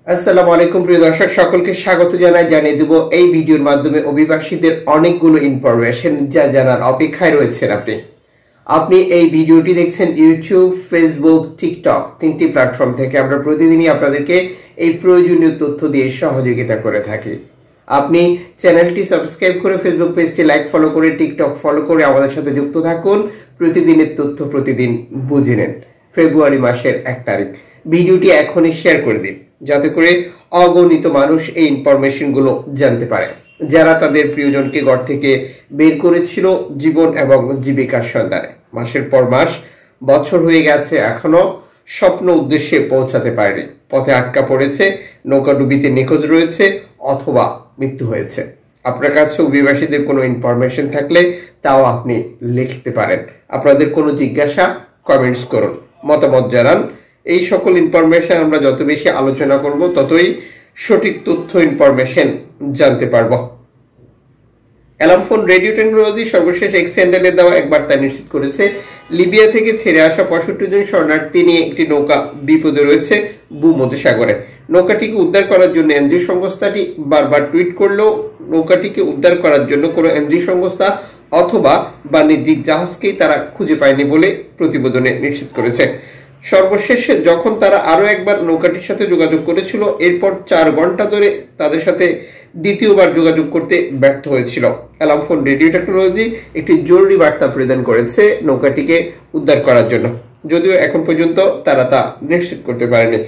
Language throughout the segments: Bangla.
আসসালামু আলাইকুম প্রিয় দর্শক, সকলকে স্বাগত জানিয়ে দেব এই ভিডিওর মাধ্যমে অভিবাসীদের অনেকগুলো ইনফরমেশন যা জানার অপেক্ষায় রয়েছেন। আপনি এই ভিডিওটি দেখছেন ইউটিউব, ফেসবুক, টিকটক তিনটি প্ল্যাটফর্ম থেকে। আমরা প্রতিদিনই আপনাদেরকে এই প্রয়োজনীয় তথ্য দিয়ে সহযোগিতা করে থাকি। আপনি চ্যানেলটি সাবস্ক্রাইব করে, ফেসবুক পেজটি লাইক ফলো করে, টিকটক ফলো করে আমাদের সাথে যুক্ত থাকুন। প্রতিদিনের তথ্য প্রতিদিন বুঝে নেন। ফেব্রুয়ারি মাসের 1 তারিখ ভিডিওটি এখনই শেয়ার করে দিন, যাতে করে অগণিত মানুষ এই ইনফরমেশনগুলো জানতে পারে, যারা তাদের প্রিয়জনকে ঘর থেকে বের করেছিল জীবন এবং জীবিকার সন্ধানে। মাসের পর মাস, বছর হয়ে গেছে, এখনো স্বপ্ন উদ্দেশ্যে পৌঁছাতে পারেনি। পথে আটকা পড়েছে, নৌকাডুবিতে নিখোঁজ রয়েছে অথবা মৃত্যু হয়েছে। আপনার কাছে অভিবাসীদের কোনো ইনফরমেশন থাকলে তাও আপনি লিখতে পারেন। আপনাদের কোনো জিজ্ঞাসা কমেন্টস করুন, মতামত জানান। এই সকল ইনফরমেশন আমরা যত বেশি আলোচনা করব, ততই সঠিক তথ্য ইনফরমেশন জানতে পারবো। অ্যালামফোন রেডিও টেকনোলজি সর্বশেষ এক্স হ্যান্ডেলে দেওয়া এক বার্তা নিশ্চিত করেছে, লিবিয়া থেকে ছেড়ে আসা 65 জন শরণার্থী নিয়ে একটি নৌকা বিপদে রয়েছে ভূমধ্যসাগরে। নৌকাটিকে উদ্ধার করার জন্য এনজিও সংস্থাটি বারবার টুইট করলেও নৌকাটিকে উদ্ধার করার জন্য কোনো এনজিও সংস্থা অথবা বাণিজ্যিক জাহাজকেই তারা খুঁজে পায়নি বলে প্রতিবেদনে নিশ্চিত করেছে। সর্বশেষ যখন তারা আরো একবার নৌকাটির সাথে যোগাযোগ করেছিল, এরপর 4 ঘন্টা ধরে তাদের সাথে দ্বিতীয়বার যোগাযোগ করতে ব্যর্থ হয়েছিল। অ্যালামফোন রেডিও টেকনোলজি একটি জরুরি বার্তা প্রদান করেছে নৌকাটিকে উদ্ধার করার জন্য, যদিও এখন পর্যন্ত তারা তা নিশ্চিত করতে পারেনি।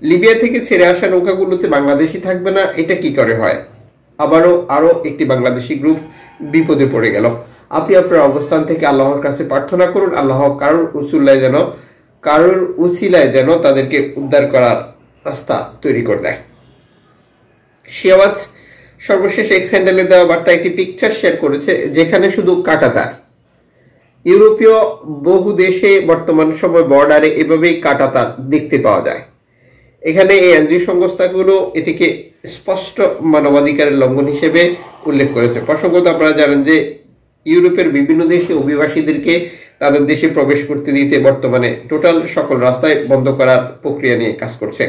লিবিয়া থেকে ছেড়ে আসা নৌকাগুলোতে বাংলাদেশি থাকবে না, এটা কি করে হয়? আরো একটি বাংলাদেশি গ্রুপ বিপদে পড়ে গেল। আপনি আপনার অবস্থান থেকে আল্লাহর কাছে প্রার্থনা করুন, আল্লাহ কারোর উসিলায় যেন তাদেরকে উদ্ধার করার রাস্তা তৈরি করে দেয়। শিয়াওয়াজ সর্বশেষ এক্স হ্যান্ডেলে দেওয়া বার্তা একটি পিকচার শেয়ার করেছে, যেখানে শুধু কাঁটাতার। ইউরোপীয় বহু দেশে বর্তমান সময় বর্ডারে এভাবেই কাঁটাতার দেখতে পাওয়া যায়। এখানে এই এনজিও সংস্থাগুলো এটিকে স্পষ্ট মানবাধিকারের লঙ্ঘন হিসেবে উল্লেখ করেছে। প্রসঙ্গত, আপনারা জানেন যে ইউরোপের বিভিন্ন দেশে অভিবাসীদেরকে তাদের দেশে প্রবেশ করতে দিতে বর্তমানে টোটাল সকল রাস্তায় বন্ধ করার প্রক্রিয়া নিয়ে কাজ করছে।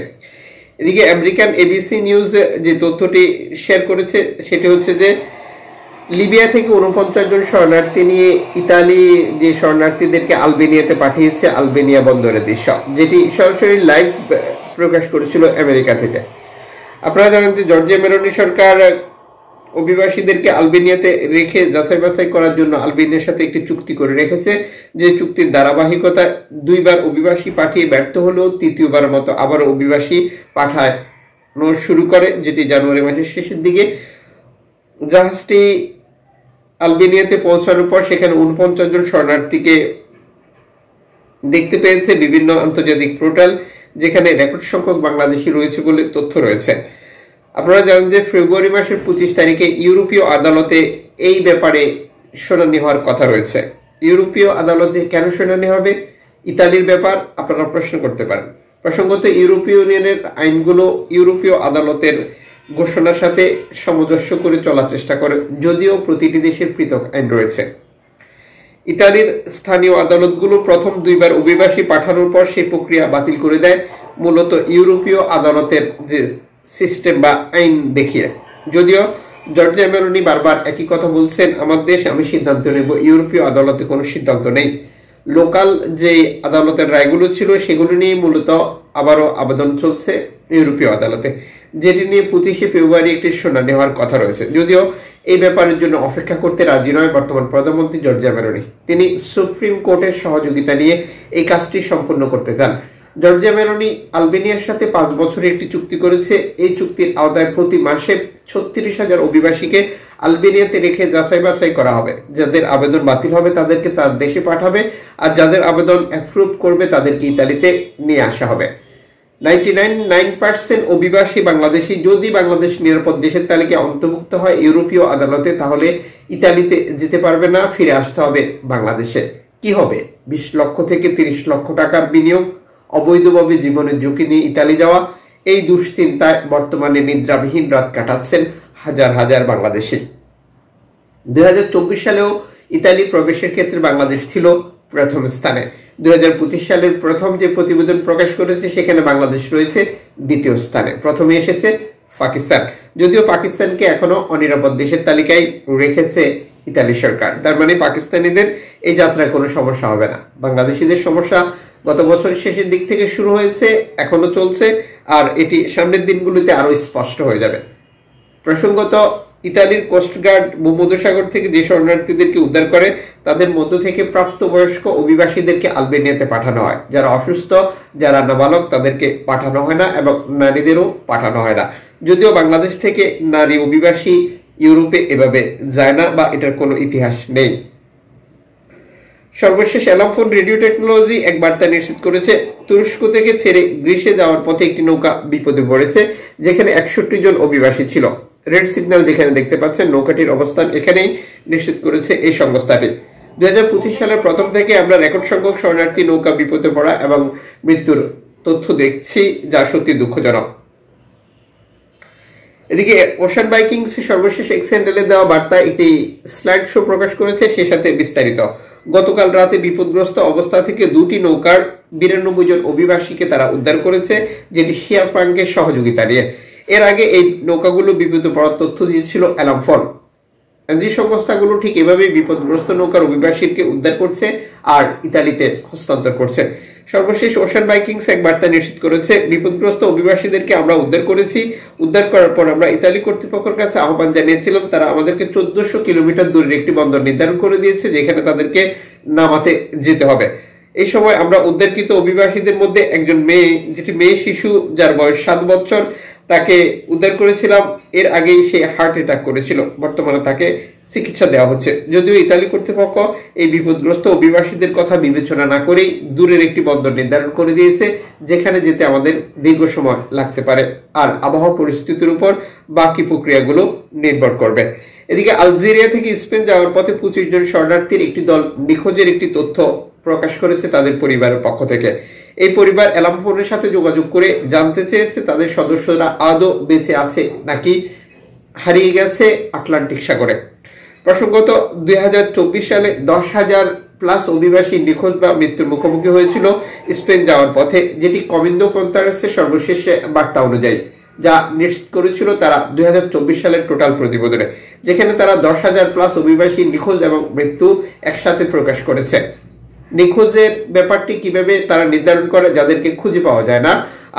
এদিকে আমেরিকান এবিসি নিউজ যে তথ্যটি শেয়ার করেছে, সেটি হচ্ছে যে লিবিয়া থেকে 49 জন শরণার্থী নিয়ে ইতালি যে শরণার্থীদেরকে আলবেনিয়াতে পাঠিয়েছে, আলবেনিয়া বন্দরের দৃশ্য, যেটি সরাসরি লাইভ প্রকাশ করেছিল আমেরিকা থেকে। আপনারা জানেন যে জর্জিয়া মেলোনি সরকার অভিবাসীদেরকে আলবেনিয়াতে রেখে যাচাই বাছাই করার জন্য আলবেনিয়ার সাথে একটি চুক্তি করে রেখেছে, যে চুক্তির ধারাবাহিকতা 2 বার অভিবাসী পাঠিয়ে ব্যর্থ হলেও তৃতীয়বার মতো আবারও অভিবাসী পাঠানো শুরু করে, যেটি জানুয়ারি মাসের শেষের দিকে। জাহাজটি আলবেনিয়াতে পৌঁছানোর পর সেখানে 49 জন শরণার্থীকে দেখতে পেয়েছে বিভিন্ন আন্তর্জাতিক পোর্টাল, যেখানে রেকর্ড সংখ্যক বাংলাদেশি রয়েছে বলে তথ্য রয়েছে। আপনারা জানেন যে ফেব্রুয়ারি মাসের 25 তারিখে ইউরোপীয় আদালতে এই ব্যাপারে শুনানি হওয়ার কথা রয়েছে। ইউরোপীয় আদালতে কেন শুনানি হবে? ইতালির ব্যাপার, আপনারা প্রশ্ন করতে পারেন। প্রসঙ্গত, ইউরোপীয় ইউনিয়নের আইনগুলো ইউরোপীয় আদালতের ঘোষণার সাথে সামঞ্জস্য করে চলার চেষ্টা করে, যদিও প্রতিটি দেশের পৃথক আইন রয়েছে। ইতালির স্থানীয় আদালতগুলো প্রথম 2 বার অভিবাসী পাঠানোর পর সেই প্রক্রিয়া বাতিল করে দেয়, মূলত ইউরোপীয় আদালতের যে সিস্টেম বা আইন দেখিয়ে। যদিও জর্জিয়া মেলোনি বারবার একই কথা বলছেন, আমার দেশ, আমি সিদ্ধান্ত নেব। ইউরোপীয় আদালতে কোনো সিদ্ধান্ত নেই। লোকাল যে আদালতের রায়গুলো ছিল সেগুলো নিয়ে মূলত আবারও আবেদন চলছে ইউরোপীয় আদালতে, যেটি নিয়ে 25শে ফেব্রুয়ারি একটি শুনানি হওয়ার কথা রয়েছে। যদিও এই ব্যাপারের জন্য অপেক্ষা করতে রাজি নয় বর্তমান প্রধানমন্ত্রী জর্জিয়া মেলোনি। তিনি সুপ্রিম কোর্টের সহযোগিতা নিয়ে এই কাজটি সম্পন্ন করতে চান। জর্জিয়া মেলোনি আলবেনিয়ার সাথে 5 বছরের একটি চুক্তি করেছে। এই চুক্তির আওতায় প্রতি মাসে 36,000 অভিবাসীকে আলবেনিয়াতে রেখে যাচাই বাছাই করা হবে। যাদের আবেদন বাতিল হবে তাদেরকে তার দেশে পাঠাবে, আর যাদের আবেদন অ্যাপ্রুভ করবে তাদেরকে ইতালিতে নিয়ে আসা হবে। 99% অভিবাসী বাংলাদেশি যদি বাংলাদেশ নিরাপদ দেশের তালিকায় অন্তর্ভুক্ত হয় ইউরোপীয় আদালতে, তাহলে ইতালিতে যেতে পারবে না, ফিরে আসতে হবে বাংলাদেশে। কি হবে? 20 লক্ষ থেকে 30 লক্ষ টাকার বিনিয়োগ, অবৈধভাবে জীবনের ঝুঁকি নিয়ে ইতালি যাওয়া, এই দুশ্চিন্তায় বর্তমানে নিদ্রাবিহীন রাত কাটাচ্ছেন হাজার হাজার বাংলাদেশি। 2024 সালেও ইতালি প্রবেশের ক্ষেত্রে বাংলাদেশ ছিল প্রথম স্থানে। 2025 সালের প্রথম যে প্রতিবেদন প্রকাশ করেছে সেখানে বাংলাদেশ রয়েছে দ্বিতীয় স্থানে। প্রথমে এসেছে পাকিস্তান, যদিও পাকিস্তানকে এখনো অনিরাপদ দেশের তালিকায় রেখেছে ইতালি সরকার। তার মানে পাকিস্তানিদের এই যাত্রায় কোনো সমস্যা হবে না। বাংলাদেশিদের সমস্যা গত বছর শেষের দিক থেকে শুরু হয়েছে, এখনো চলছে, আর এটি সামনের দিনগুলোতে আরো স্পষ্ট হয়ে যাবে। প্রসঙ্গত, ইতালির কোস্টগার্ড ভূমধ্যসাগর থেকে যে শরণার্থীদেরকে উদ্ধার করে তাদের মধ্য থেকে প্রাপ্তবয়স্ক অভিবাসীদেরকে আলবেনিয়াতে পাঠানো হয়। যারা অসুস্থ, যারা নাবালক, তাদেরকে পাঠানো হয় না এবং নারীদেরও পাঠানো হয় না। যদিও বাংলাদেশ থেকে নারী অভিবাসী ইউরোপে এভাবে যায় না বা এটার কোনো ইতিহাস নেই। সর্বশেষ অ্যালামফোন রেডিও টেকনোলজি এক বার্তা নিশ্চিত করেছে, তুরস্ক থেকে ছেড়ে গ্রিসে যাওয়ার পথে একটি নৌকা বিপদে পড়েছে, যেখানে 61 জন অভিবাসী ছিল। রেড সিগন্যাল যেখানে দেখতে পাচ্ছেন, নৌকাটির অবস্থান এখানেই নিশ্চিত করেছে এই সংস্থাটি। 2025 সালের প্রথম থেকে আমরা রেকর্ড সংখ্যক শরণার্থী নৌকা বিপদে পড়া এবং মৃত্যুর তথ্য দেখছি, যা সত্যি দুঃখজনক। এদিকে ওশান বাইকিংস সর্বশেষ এক্স হ্যান্ডেলে দেওয়া বার্তায় একটি স্লাইড শো প্রকাশ করেছে, সে সাথে বিস্তারিত। গতকাল রাতে বিপদগ্রস্ত অবস্থা থেকে দুটি নৌকার 92 জন অভিবাসীকে তারা উদ্ধার করেছে, যেটি শিয়ারপাঙ্কের সহযোগিতা নিয়ে। এর আগে এই নৌকাগুলো বিপদে পড়ার তথ্য দিয়েছিল অ্যালামফোন। যে সংস্থাগুলো ঠিক এভাবেই বিপদগ্রস্ত নৌকার অভিবাসীকে উদ্ধার করছে আর ইতালিতে হস্তান্তর করছে। সর্বশেষ ওশান বাইকিংস এক বার্তা নিশ্চিত করেছে, বিপদগ্রস্ত অভিবাসীদেরকে আমরা উদ্ধার করেছি। উদ্ধার করার পর আমরা ইতালি কর্তৃপক্ষের কাছে আহ্বান জানিয়েছিলাম, তারা আমাদেরকে 1400 কিলোমিটার দূরের একটি বন্দর নির্ধারণ করে দিয়েছে, যেখানে তাদেরকে নামাতে যেতে হবে। এই সময় আমরা উদ্ধারকৃত অভিবাসীদের মধ্যে একজন মেয়ে, যেটি মেয়ে শিশু যার বয়স 7 বছর, তাকে উদ্ধার করেছিলাম। এর আগেই সে হার্ট অ্যাটাক করেছিল, বর্তমানে তাকে চিকিৎসা দেওয়া হচ্ছে। যদিও ইতালি কর্তৃপক্ষ এই বিপদগ্রস্ত অভিবাসীদের কথা বিবেচনা না করেই দূরের একটি বন্দর নির্ধারণ করে দিয়েছে, যেখানে যেতে আমাদের দীর্ঘ সময় লাগতে পারে, আর আবহাওয়া পরিস্থিতির উপর বাকি প্রক্রিয়াগুলো নির্ভর করবে। এদিকে আলজেরিয়া থেকে স্পেন যাওয়ার পথে 25 জন শরণার্থীর একটি দল নিখোঁজের একটি তথ্য প্রকাশ করেছে তাদের পরিবারের পক্ষ থেকে। এই পরিবার অ্যালামফোনের সাথে যোগাযোগ করে জানতে চেয়েছে তাদের সদস্যরা আদৌ বেঁচে আছে নাকি হারিয়ে গেছে আটলান্টিক সাগরে। প্রসঙ্গত, 2024 সালে 10,000+ অভিবাসী নিখোঁজ বা মৃত্যুর মুখোমুখি হয়েছিল স্পেন যাওয়ার পথে, যেটি কমিন্দো কন্তারেসের সর্বশেষ বার্তা অনুযায়ী, যা নিশ্চিত করেছিল তারা 2024 সালের টোটাল প্রতিবেদনে, যেখানে তারা 10,000+ অভিবাসী নিখোঁজ এবং মৃত্যু একসাথে প্রকাশ করেছে। নিখোঁজের ব্যাপারটি কিভাবে তারা নির্ধারণ করে, যাদেরকে খুঁজে পাওয়া যায় না,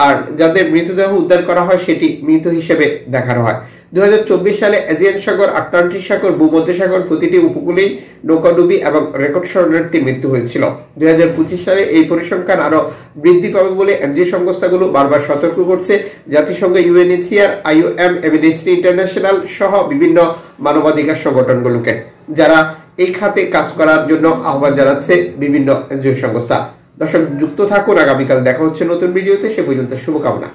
আর যাদের মৃতদেহ উদ্ধার করা হয় সেটি মৃত হিসেবে দেখানো হয়। 2024 সালে এজিয়ান সাগর, আটলান্টিক সাগর, ভূমধ্যসাগর প্রতিটি উপকূলেই নৌকাডুবি এবং রেকর্ড শরণার্থী মৃত্যু হয়েছিল। 2025 সালে এই পরিসংখ্যান আরো বৃদ্ধি পাবে বলে এনজিও সংস্থাগুলো বারবার সতর্ক করছে। জাতিসংঘ, ইউএনএইচসিআর, আইওএম, অ্যামনেস্টি ইন্টারন্যাশনাল সহ বিভিন্ন মানবাধিকার সংগঠনগুলোকে, যারা এই খাতে কাজ করার জন্য আহ্বান জানাচ্ছে বিভিন্ন এনজিও সংস্থা। দর্শক, যুক্ত থাকুন, আগামীকাল দেখা হচ্ছে নতুন ভিডিওতে। সে পর্যন্ত শুভকামনা।